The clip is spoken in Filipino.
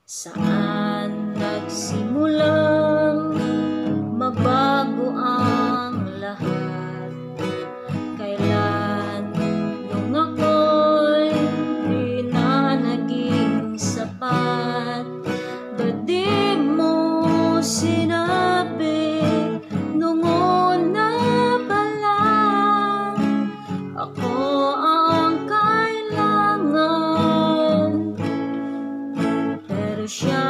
Saan nagsimulang magbago ang lahat? Kailan nung ako'y di na naging sapat? Ba't di mo sinabi nung una pa lang ako ang kailangan? Pero siya